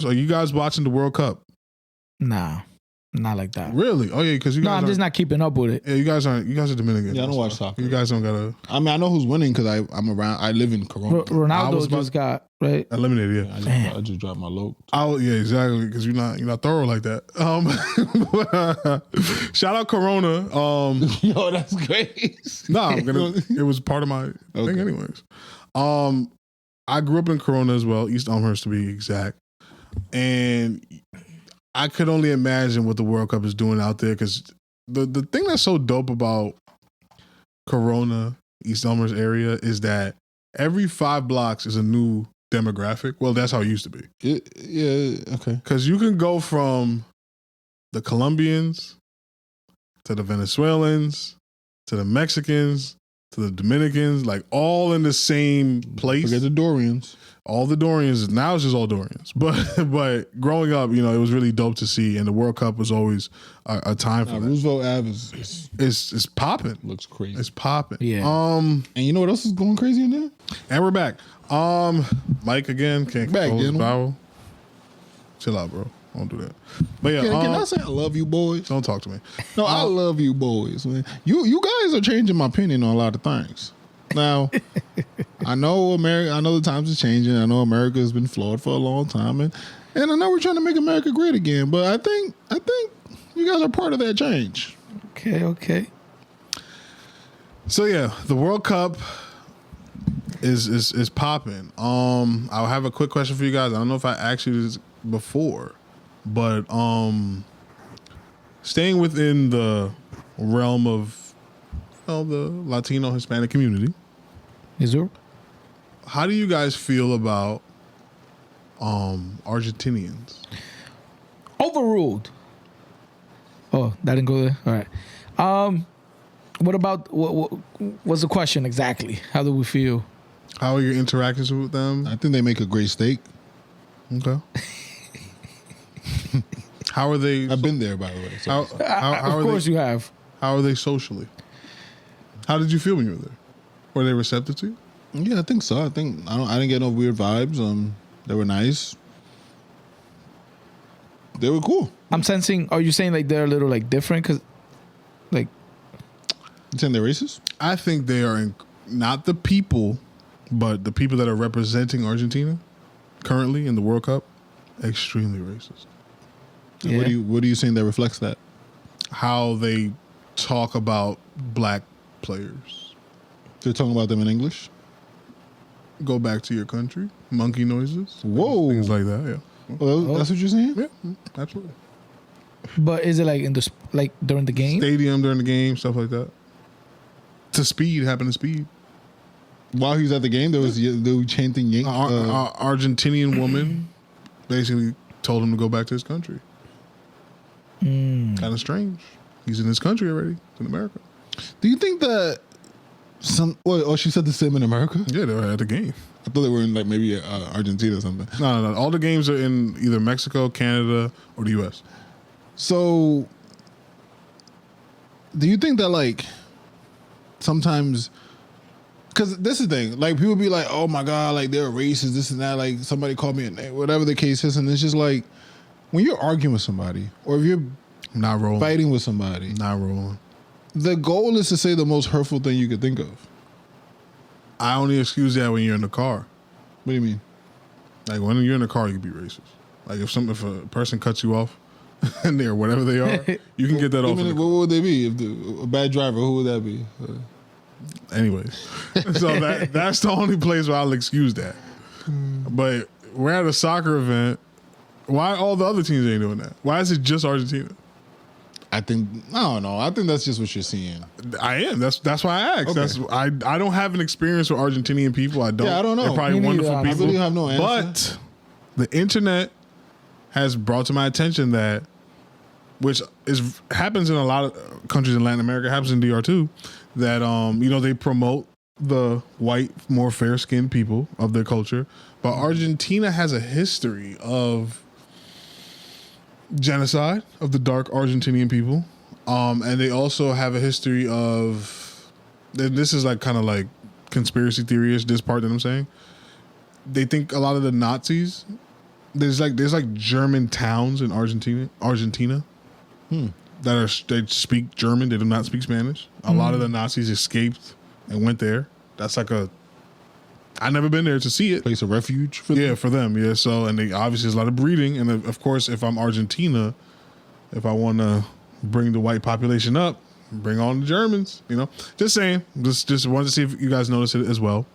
So you guys watching the World Cup? Nah, not like that. Really? Oh yeah, because you guys. No, I'm just not keeping up with it. Yeah, you guys aren't. You guys are Dominican. Yeah, I don't watch so soccer. You guys don't gotta. I mean, I know who's winning because I'm around. I live in Corona. Ronaldo just got right. Eliminated. Yeah. I just dropped my load. Oh yeah, exactly. Because you're not thorough like that. Shout out Corona. Yo, that's great. Nah, it was part of my thing, anyways. I grew up in Corona as well, East Elmhurst to be exact, and I could only imagine what the World Cup is doing out there. Because the thing that's so dope about Corona, East Elmhurst area is that every 5 blocks is a new demographic. Well, that's how it used to be. Yeah, okay. Because you can go from the Colombians to the Venezuelans to the Mexicans to the Dominicans, like all in the same place. Forget the Dorians. All the Dorians. Now it's just all Dorians. But growing up, it was really dope to see, and the World Cup was always a time for that. Roosevelt Ave is popping. Looks crazy. It's popping. Yeah. And you know what else is going crazy in there? And we're back. Mike again can't Back, control his gentlemen. bowel. Chill out, bro. Don't do that. But yeah, Can I say I love you boys? Don't talk to me. No, I love you boys, man. You guys are changing my opinion on a lot of things. Now, I know America. I know the times are changing. I know America has been flawed for a long time, and I know we're trying to make America great again. But I think you guys are part of that change. Okay. So yeah, the World Cup is popping. I'll have a quick question for you guys. I don't know if I asked you this before, but staying within the realm of the Latino Hispanic community, Is there? how do you guys feel about Argentinians? Overruled. Oh, that didn't go there. All right. What about what's the question exactly? How do we feel? How are your interactions with them? I think they make a great steak. Okay. How are they? I've been there, by the way. So. Of course you have. How are they socially? How did you feel when you were there? Were they receptive to you? Yeah, I think so. I didn't get no weird vibes. They were nice. They were cool. I'm sensing. Are you saying like they're a little like different? Because like, You saying they're racist? I think they are not the people, but the people that are representing Argentina currently in the World Cup, extremely racist. yeah. What are you saying that reflects that? How they talk about black players. They're talking about them in English? Go back to your country. Monkey noises. Whoa. Things like that, yeah. Well, that's what you're saying? Yeah, absolutely. But is it like in the like during the game? Stadium during the game, stuff like that. To speed, happened to speed. While he was at the game, they were chanting Yank. Argentinian woman basically told him to go back to his country. Kind of strange. He's in his country already. He's in America. Do you think that she said the same in America? Yeah, they were at the game. I thought they were in like maybe Argentina or something. No. All the games are in either Mexico, Canada, or the U.S. So, do you think that like sometimes, because this is the thing, like people be like, oh my God, like they're racist, this and that, like somebody called me a name, whatever the case is, and it's just like when you're arguing with somebody or if you're Not rolling. fighting with somebody, Not rolling. the goal is to say the most hurtful thing you could think of. I only excuse that when you're in the car. What do you mean? Like when you're in the car, you can be racist. Like if a person cuts you off and they're whatever they are, you can get that off. What would they be? If a bad driver, who would that be? Anyways, so that's the only place where I'll excuse that. But we're at a soccer event. Why all the other teams ain't doing that? Why is it just Argentina? I don't know. I think that's just what you're seeing. I am. That's why I asked. Okay. I don't have an experience with Argentinian people. I don't. Yeah, I don't know. They're probably Me neither, wonderful honestly. people. I really have no answer. But the internet has brought to my attention that, which happens in a lot of countries in Latin America, happens in DR too, that they promote the white, more fair-skinned people of their culture, but Argentina has a history of genocide of the dark Argentinian people, and they also have a history of. This is like kind of like conspiracy theory-ish. This part that I'm saying, they think a lot of the Nazis there's like German towns in Argentina they speak German. They do not speak Spanish. A lot of the Nazis escaped and went there. That's like I've never been there to see it. Place of refuge for them. Yeah, for them. Yeah. So, and they obviously there's a lot of breeding, and of course, if I'm Argentina, if I want to bring the white population up, bring on the Germans. You know, just saying. Just wanted to see if you guys notice it as well.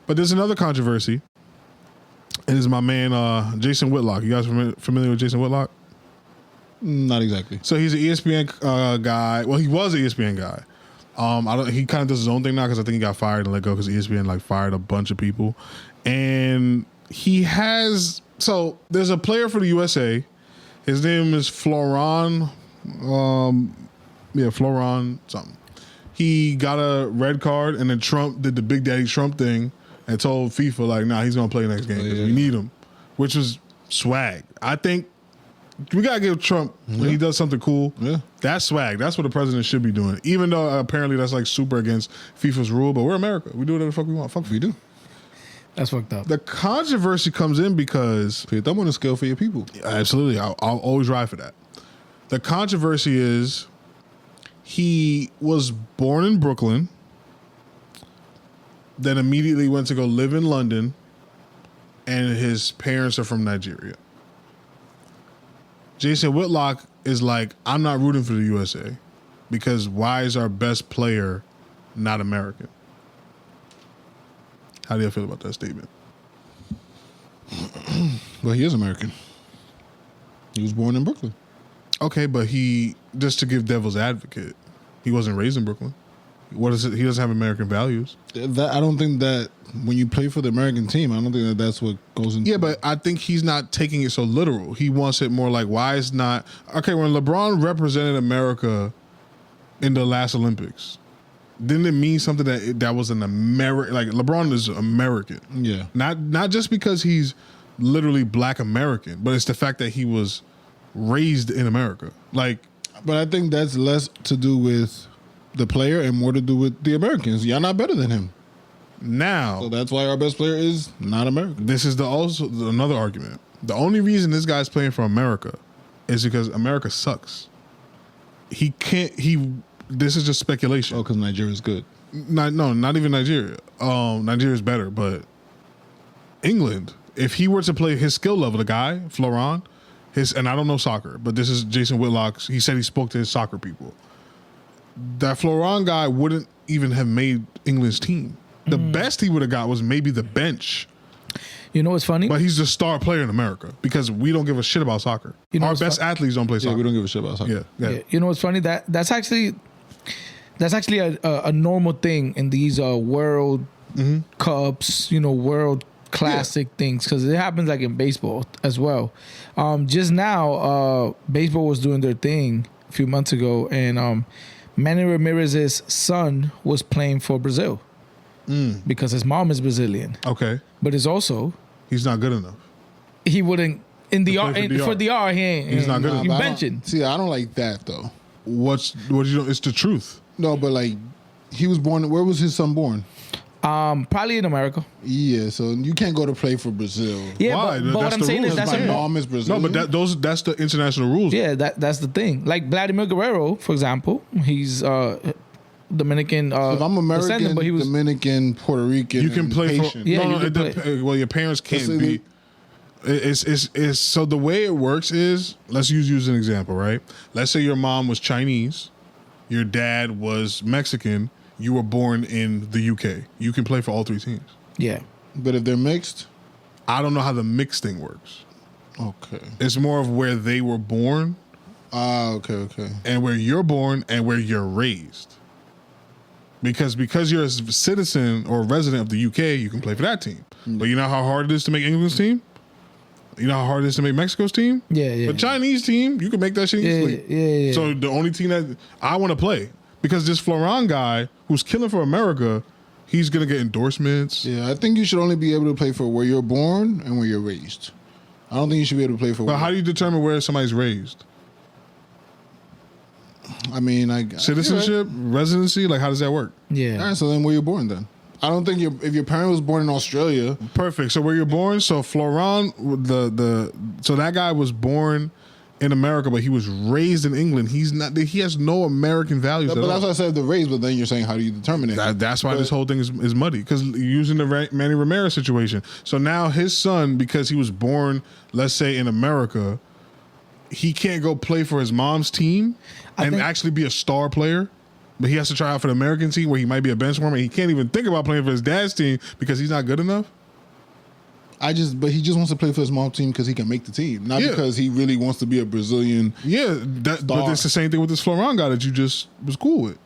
But there's another controversy. And it's my man Jason Whitlock. You guys familiar with Jason Whitlock? Not exactly. So he's an ESPN guy. Well, he was an ESPN guy. He kind of does his own thing now because I think he got fired and let go because ESPN like fired a bunch of people. And he has there's a player for the USA. His name is Floran. Floran something. He got a red card, and then Trump did the Big Daddy Trump thing and told FIFA like, nah, he's gonna play next game because we need him, which was swag. I think we gotta give Trump when he does something cool. Yeah, that's swag. That's what the president should be doing. Even though apparently that's like super against FIFA's rule, but we're America. We do whatever the fuck we want. Fuck we do. That's fucked up. The controversy comes in because put your thumb on the scale for your people. Absolutely, I'll always ride for that. The controversy is he was born in Brooklyn, then immediately went to go live in London, and his parents are from Nigeria. Jason Whitlock is like, I'm not rooting for the USA because why is our best player not American? How do you feel about that statement? Well, he is American. He was born in Brooklyn. Okay, but just to give devil's advocate, he wasn't raised in Brooklyn. What is it? He doesn't have American values. I don't think that when you play for the American team, I don't think that that's what goes into. Yeah, but I think he's not taking it so literal. He wants it more like, why is not okay? When LeBron represented America in the last Olympics, didn't it mean something that was an American? Like LeBron is American. Yeah, not just because he's literally Black American, but it's the fact that he was raised in America. Like, but I think that's less to do with the player and more to do with the Americans. Y'all not better than him. Now, so that's why our best player is not American. This is also another argument. The only reason this guy's playing for America is because America sucks. This is just speculation. Oh, because Nigeria's good. Not even Nigeria. Nigeria's better, but England. If he were to play his skill level, the guy, Floran, and I don't know soccer, but this is Jason Whitlock's. He said he spoke to his soccer people. That Floran guy wouldn't even have made England's team. The best he would have got was maybe the bench. You know what's funny? But he's the star player in America because we don't give a shit about soccer. Our best athletes don't play soccer. Yeah, we don't give a shit about soccer. Yeah. You know what's funny? That's actually a normal thing in these World Cups, World Classic things, because it happens like in baseball as well. Just now, baseball was doing their thing a few months ago, and Manny Ramirez's son was playing for Brazil because his mom is Brazilian. Okay, but it's also he's not good enough. He wouldn't for DR. He's not good enough. You mentioned. See, I don't like that though. What you know? It's the truth. No, but like he was born. Where was his son born? Probably in America. Yeah, so you can't go to play for Brazil. Yeah, why? but what I'm saying is my mom is Brazilian. No, but that's the international rules. Yeah, that's the thing. Like Vladimir Guerrero, for example, he's Dominican. So if I'm American, but he was Dominican, Puerto Rican, you can play Haitian. for. Well, your parents can't be. It's so the way it works is, let's use an example, right? Let's say your mom was Chinese, your dad was Mexican. You were born in the UK. You can play for all three teams. Yeah. But if they're mixed? I don't know how the mixed thing works. Okay. It's more of where they were born. Okay. And where you're born and where you're raised. Because you're a citizen or a resident of the UK, you can play for that team. But you know how hard it is to make England's team? You know how hard it is to make Mexico's team? Yeah. The Chinese team, you can make that shit easily. Yeah. So the only team that I want to play, because this Floran guy who's killing for America, he's going to get endorsements. Yeah, I think you should only be able to play for where you're born and where you're raised. I don't think you should be able to play for. But how do you determine where somebody's raised? I mean, citizenship, residency, like how does that work? Yeah. All right, so then where you're born then. I don't think if your parent was born in Australia. Perfect. So where you're born, so Florent, so that guy was born in America, but he was raised in England. He has no American values at all. But that's why I said the race, but then you're saying how do you determine it? That's why this whole thing is muddy, because using the Manny Ramirez situation. So now his son, because he was born, let's say, in America, he can't go play for his mom's team and actually be a star player. But he has to try out for the American team where he might be a bench warmer. He can't even think about playing for his dad's team because he's not good enough. But he just wants to play for his mom's team because he can make the team, not because he really wants to be a Brazilian. Yeah, but it's the same thing with this Florent guy that you just was cool with.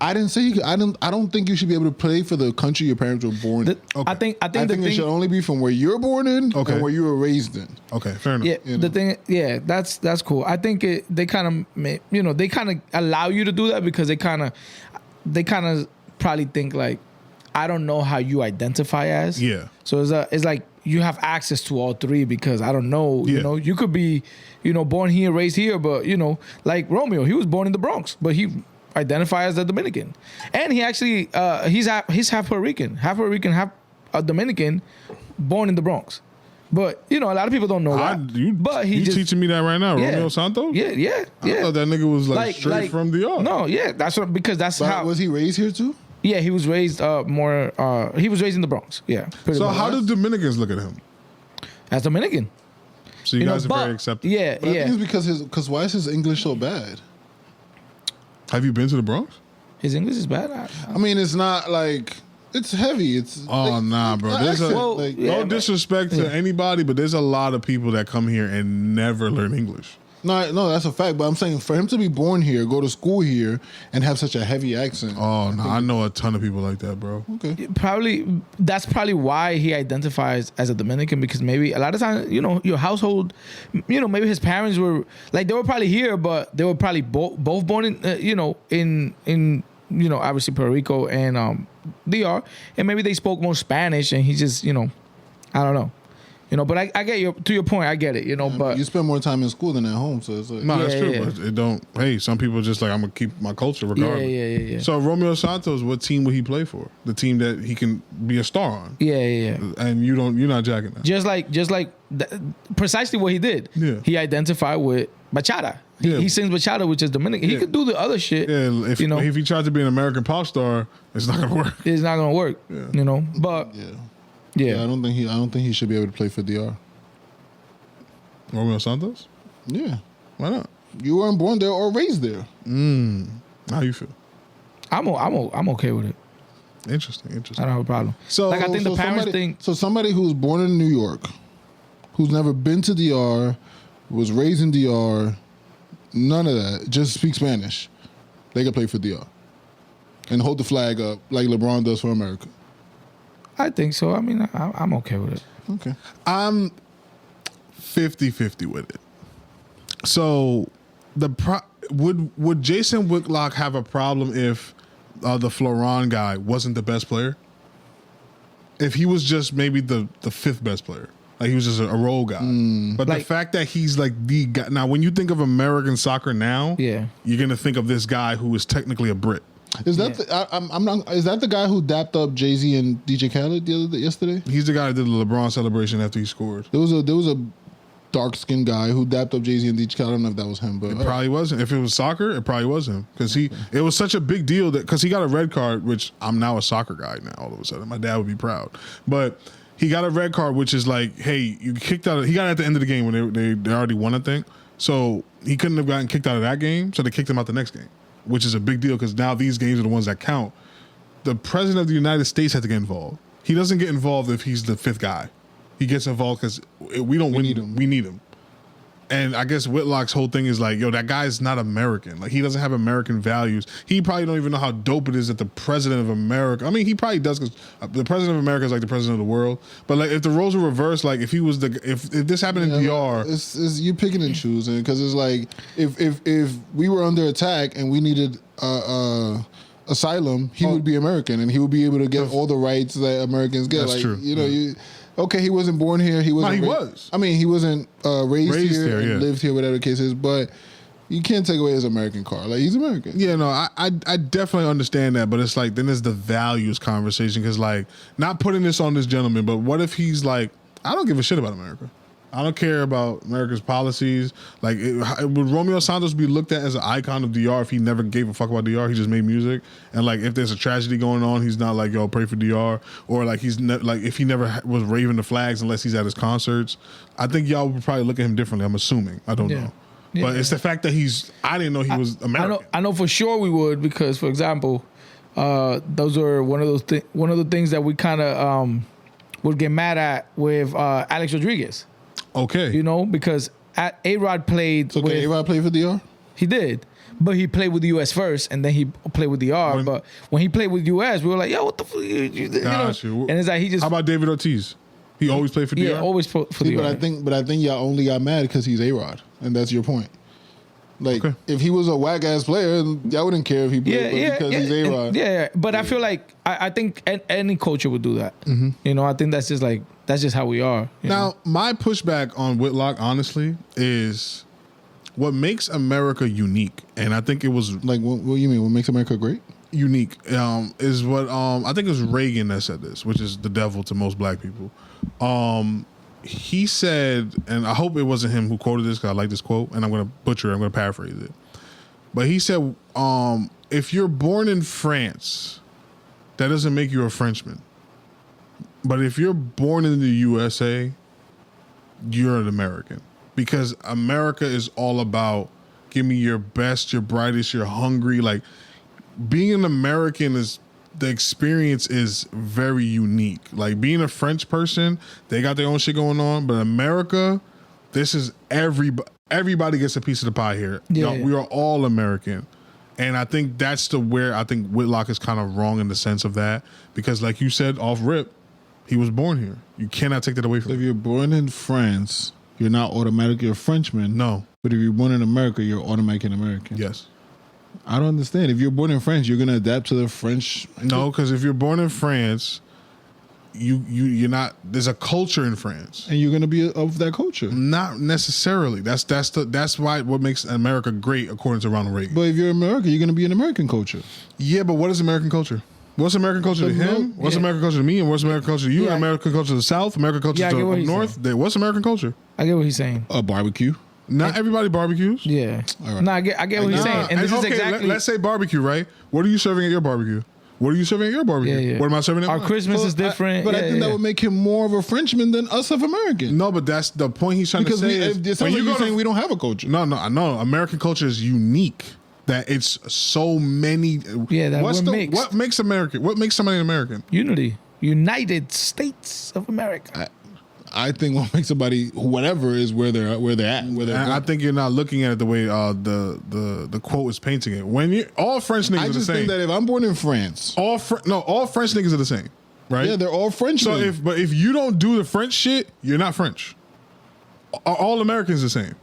I didn't say I don't think you should be able to play for the country your parents were born in. Okay. I think it should only be from where you're born in and where you were raised in. Okay, fair enough. Yeah, the thing. Yeah, that's cool. I think they kind of allow you to do that because they kind of probably think like, I don't know how you identify as. Yeah. So it's like you have access to all three because I don't know. Yeah. You know, you could be, born here, raised here, but like Romeo, he was born in the Bronx, but he identifies as a Dominican, and he actually he's half Puerto Rican, half a Dominican, born in the Bronx. But a lot of people don't know that. But you just teaching me that right now, Romeo Santos? Yeah. I thought that nigga was like straight from the yard. No, yeah, that's how. Was he raised here too? Yeah, he was raised he was raised in the Bronx. Yeah. So how do Dominicans look at him? As Dominican. So you guys are very accepting. Yeah, but I think it's because why is his English so bad? Have you been to the Bronx? His English is bad. I mean, it's not like it's heavy. It's nah, bro. No disrespect to anybody, but there's a lot of people that come here and never learn English. No, that's a fact. But I'm saying for him to be born here, go to school here, and have such a heavy accent. Oh no, I know a ton of people like that, bro. Okay, that's probably why he identifies as a Dominican, because maybe a lot of times, your household, maybe his parents were like they were probably here, but they were probably both born in in obviously Puerto Rico and DR, and maybe they spoke more Spanish, and he just I don't know. But I get to your point. I get it, but you spend more time in school than at home, so it's like that's true. Yeah. But it don't. Hey, some people just like I'm gonna keep my culture regardless. Yeah. So Romeo Santos, what team would he play for? The team that he can be a star on. Yeah. And you're not jacking that. Just like precisely what he did. Yeah. He identified with bachata. He sings bachata, which is Dominican. He could do the other shit. Yeah. If he tried to be an American pop star, it's not gonna work. It's not gonna work. Yeah. But yeah. Yeah, I don't think he should be able to play for DR. Romeo Santos? Yeah. Why not? You weren't born there or raised there. How you feel? I'm okay with it. Interesting. I don't have a problem. So I think the parents think. So somebody who's born in New York, who's never been to DR, was raised in DR, none of that, just speak Spanish, they can play for DR and hold the flag up like LeBron does for America. I think so. I mean, I'm okay with it. Okay. I'm 50-50 with it. So would Jason Whitlock have a problem if the Florent guy wasn't the best player? If he was just maybe the fifth best player, like he was just a role guy. But the fact that he's like the guy. Now, when you think of American soccer now, you're gonna think of this guy who is technically a Brit. Is that is that the guy who dapped up Jay-Z and DJ Khaled yesterday? He's the guy that did the LeBron celebration after he scored. There was a dark-skinned guy who dapped up Jay-Z and DJ Khaled. I don't know if that was him, but it probably wasn't. If it was soccer, it probably was him, because it was such a big deal because he got a red card, which I'm now a soccer guy now. All of a sudden, my dad would be proud, but he got a red card, which is like, hey, you kicked out. He got it at the end of the game when they already won, I think. So he couldn't have gotten kicked out of that game, so they kicked him out the next game, which is a big deal because now these games are the ones that count. The president of the United States had to get involved. He doesn't get involved if he's the fifth guy. He gets involved because we need him. We need him. And I guess Whitlock's whole thing is like, yo, that guy's not American. Like, he doesn't have American values. He probably don't even know how dope it is that the president of America. I mean, he probably does, because the president of America is like the president of the world. But like, if the roles were reversed, like if he was if this happened in DR, it's you picking and choosing, because it's like if we were under attack and we needed asylum, he would be American and he would be able to get all the rights that Americans get. That's true. Okay, he wasn't born here. He wasn't. No, he was. I mean, he wasn't raised here and yeah. lived here, whatever the case is. But You can't take away his American car. Like, he's American. Yeah, no, I definitely understand that, but it's like then there's the values conversation because like not putting this on this gentleman, but what if he's like, I don't give a shit about America. I don't care about America's policies. Like, would Romeo Santos be looked at as an icon of DR if he never gave a fuck about DR? He just made music, and like if there's a tragedy going on, he's not like, yo, pray for DR, or like he's like if he never was waving the flags unless he's at his concerts. I think y'all would probably look at him differently. I'm assuming. I don't know. Yeah, but it's the fact that I didn't know he was American. I know for sure we would because, for example, those are one of the things that we kind of would get mad at with Alex Rodriguez. Okay. You know, because A-Rod played so with... A-Rod play for DR? He did. But he played with the U.S. first, and then he played with DR. But when he played with U.S., we were like, yo, what the fuck? You know? And it's like he just... How about David Ortiz? He always played for DR? Yeah, always for DR. But I think y'all only got mad because he's A-Rod, and that's your point. Like, if he was a whack-ass player, y'all wouldn't care if he played because he's A-Rod. Yeah, but I feel like, I think any culture would do that. Mm-hmm. You know, I think that's just how we are. Now, my pushback on Whitlock, honestly, is what makes America unique. And I think it was... Like, what do you mean? What makes America great? Unique is what... I think it was Reagan that said this, which is the devil to most black people. He said, and I hope it wasn't him who quoted this because I like this quote, and I'm going to butcher it, I'm going to paraphrase it. But he said, if you're born in France, that doesn't make you a Frenchman. But if you're born in the USA, you're an American. Because America is all about give me your best, your brightest, you're hungry. Like, being an American is... The experience is very unique. Like being a French person, they got their own shit going on. But America, this is everybody gets a piece of the pie here. Yeah. We are all American. And I think that's where I think Whitlock is kind of wrong in the sense of that. Because like you said, off rip, he was born here. You cannot take that away from him. If you're born in France, you're not automatically a Frenchman. No. But if you're born in America, you're automatically an American. Yes. I don't understand. If you're born in France, you're gonna adapt to the French. No, because if you're born in France, you're not. There's a culture in France, and you're gonna be of that culture. Not necessarily. That's why what makes America great, according to Ronald Reagan. But if you're American, you're gonna be an American culture. Yeah, but what is American culture? What's American culture to him? What's American culture to me? And what's American culture to you? And American culture to the South? American culture to the North? What's American culture? I get what he's saying. A barbecue. Not everybody barbecues. Yeah. All right. No, I get what he's saying. And this is exactly... Let's say barbecue, right? What are you serving at your barbecue? What are you serving at your barbecue? Yeah. What am I serving at mine? Our Christmas is different. But I think that would make him more of a Frenchman than us of American. No, but that's the point he's trying to say. Because you're saying we don't have a culture. No. American culture is unique. That it's so many... Yeah, that we're mixed. What makes American? What makes somebody American? Unity. United States of America. I think what makes somebody whatever is where they're at. I think you're not looking at it the way the quote is painting it. When all French niggas are the same. I just think that if I'm born in France, all French niggas are the same, right? Yeah, they're all French. So if you don't do the French shit, you're not French. Are all Americans the same?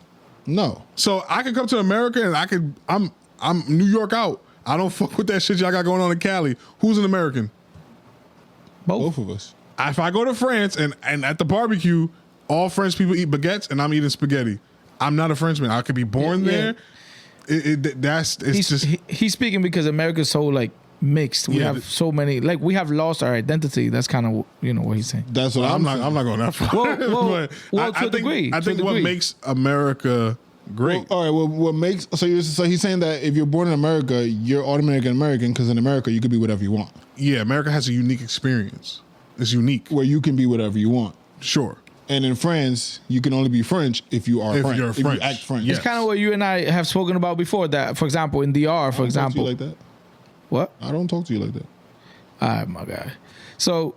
No. So I could come to America and I'm New York out. I don't fuck with that shit y'all got going on in Cali. Who's an American? Both of us. If I go to France and at the barbecue, all French people eat baguettes and I'm eating spaghetti, I'm not a Frenchman. I could be born there. He's speaking because America's so like mixed. We have so many, like we have lost our identity. That's kind of what he's saying. That's what I'm not going that far. Well, to a degree. I think what makes America great. All right. Well, what makes so he's saying that if you're born in America, you're automatically American because in America you could be whatever you want. Yeah, America has a unique experience. It's unique. Where you can be whatever you want. Sure. And in France, you can only be French if you are French. You're French. If you act French. It's kind of what you and I have spoken about before. That, for example, in DR, for example. I don't talk to you like that. What? I don't talk to you like that. All right, my guy. So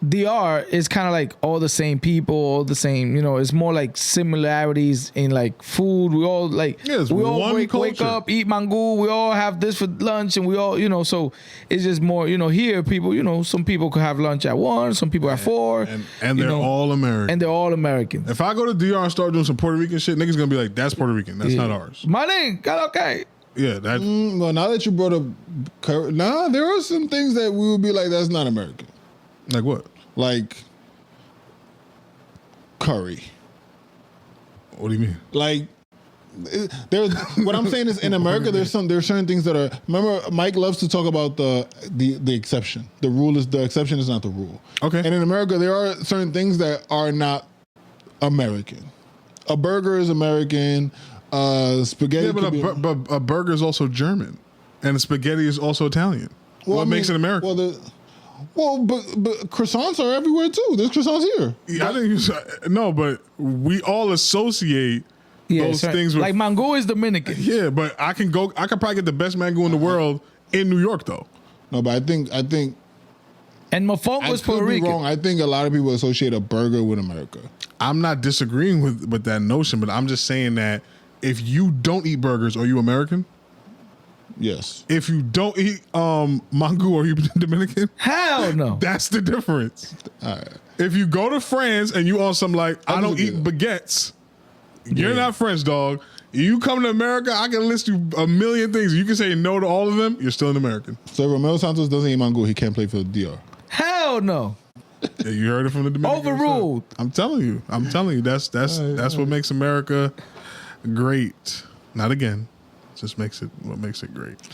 DR is kind of like all the same people, all the same, it's more like similarities in like food. We all like, we all wake up, eat mango. We all have this for lunch and we all, so it's just more, here people, some people could have lunch at 1, some people at 4. And they're all American. And they're all Americans. If I go to DR and start doing some Puerto Rican shit, niggas gonna be like, that's Puerto Rican. That's not ours. My name, got okay. Yeah, that. Well, now that you brought up, there are some things that we would be like, that's not American. Like what? Like curry. What do you mean? Like there's what I'm saying is in America there's certain things that are. Remember, Mike loves to talk about the exception. The exception is not the rule. Okay. And in America there are certain things that are not American. A burger is American. Spaghetti. Yeah, but a burger is also German, and a spaghetti is also Italian. Well, what makes it American? But croissants are everywhere too. There's croissants here. Yeah, I think but we all associate those things with, like mango is Dominican. Yeah, but I can probably get the best mango in the world in New York though. No, but I think and mofongo is Puerto Rican. Wrong. I think a lot of people associate a burger with America. I'm not disagreeing with that notion, but I'm just saying that if you don't eat burgers, are you American? Yes. If you don't eat mango, are you Dominican? Hell no. That's the difference. If you go to France and you on some like, I don't eat baguettes, you're not French, dog. You come to America, I can list you a million things. You can say no to all of them, you're still an American. So if Romeo Santos doesn't eat mango, he can't play for the DR. Hell no. Yeah, you heard it from the Dominican. Overruled. I'm telling you. That's what makes America great. Not again. Just makes it what makes it great.